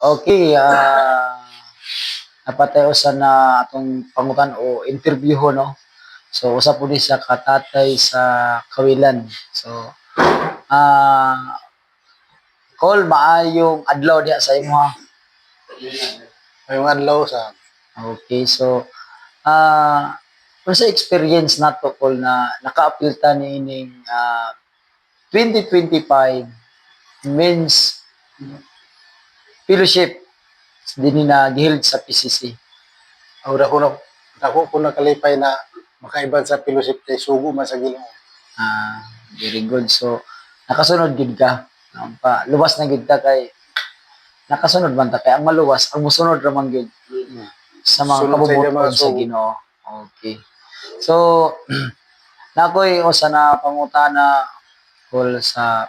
Okay, napatayo sa na atong pangutan o interview ho, no? So, usa po ni siya katatay sa Kawilan. So, Col, maayong adlaw diha sa imo ha. Ngayong adlaw sa Okay, so, kung sa experience nato Col na naka-apil ta ni ining 2025 men's fellowship din na giheld sa PCC. ang dako ko nakalipay na makaiban sa fellowship kay sugo man sa Ginoo. Very good. So, nakasunod gid ka. Luwas na gid ka kay nakasunod man ta kay ang maluwas ang musunod ra man gyud sa mga Sunod sa iya mga kabubuton sa sugo. Ginoo. Okay. So, nakoy usa na pangutana kol sa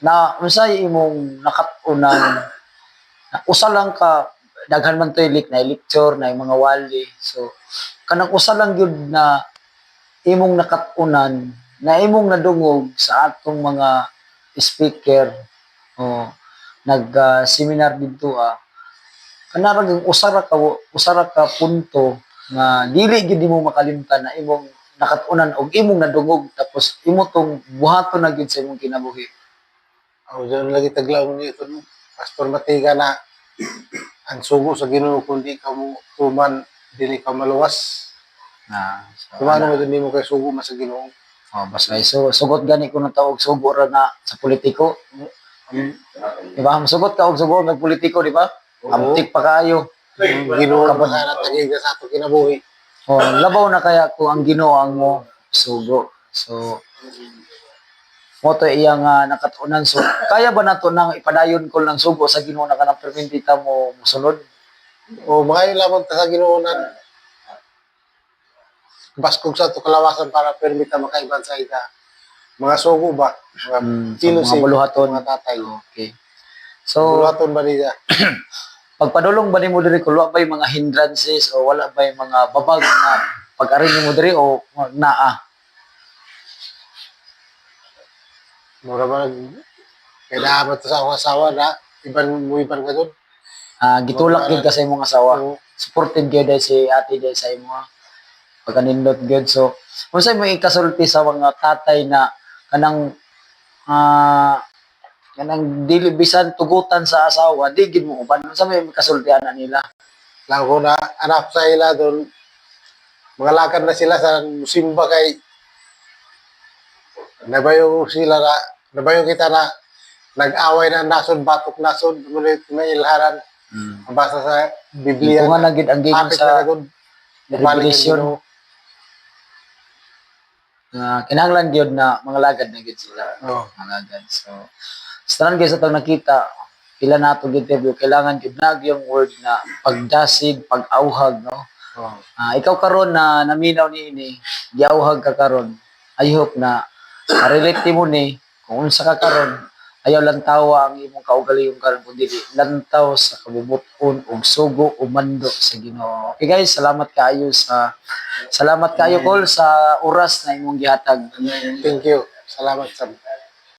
na unsay imong nakatunan na usa lang ka daghan man toy na lecture na mga wali. So, kanang usa lang gyud na imong nakatunan na imong nadungog sa atong mga speaker o nag-seminar dito kanarang usara ka punto nga dili gid mo makalimtan na imong nakatunan og imong nadungog tapos imo tong buhaton na gid sa imong kinabuhi. Ako dyan lagi taglaw ni ito, Pastor Matiga na ang sugo sa Ginoo kundi ka mo tuman dili ka maluwas. So, Kumano mo din mo kay sugo man sa Ginoo. basta sugot gani ko na tawag sugo ra na sa politiko. Di ba? Masugot ka og sugo ng politiko, di ba? Amtik pa kayo. Ang Ginoo man sana tagiga sa ato kinabuhi. Labaw na kaya kung ang Ginoo ang mo sugo. So, mo to iyang nakatunan. So, kaya ba nato nang ipadayon ko ng sugo sa Ginoo na kanang permintita mo musunod? O mga lamang ta sa Ginoo na baskog sa to kalawasan para permita makaiban sa ida. Mga sugo ba? Mga Mga buluhaton. mga tatay. Okay. So, Buluhaton ba niya? pagpadulong ba nimo diri kung wala ba mga hindrances o wala ba mga babag na pag-arin nimo diri o naa? Mura ba kaya naamat sa akong asawa na iban ka doon? Gitulak gid ka sa imong asawa. Oo. Supported gyud si ate day sa imo. Pagkanindot gyud. So, unsay mo ikasulti sa mga tatay na kanang kanang dili bisan tugutan sa asawa, di gid mo uban. Unsa may kasultian na nila? Lang ko na anak sa ila doon, mga lakad na sila sa musimba kay nabayo kita na nag-away na nasod, batok nasod, mulit may ilharan. Basta sa Biblia. Kung nga nagid ang gingon Apit sa na doon. Revelation. Kinahanglan gyud na mga lagad na gyud sila. Mga lagad. So, stanan gyud sa tong nakita, pila nato gyud interview, kailangan gyud na yung word na pagdasig, pag-awhag, no? Ikaw karon na naminaw ni ini, giawhag ka karon. I hope na relate mo ni kung unsa ka karon, ayaw lantawa ang imong kaugalingong karon kundi lantaw sa kabubuton ug sugo o mando sa Ginoo. Okay guys, salamat kayo Col sa oras na imong gihatag. Thank you. Salamat sa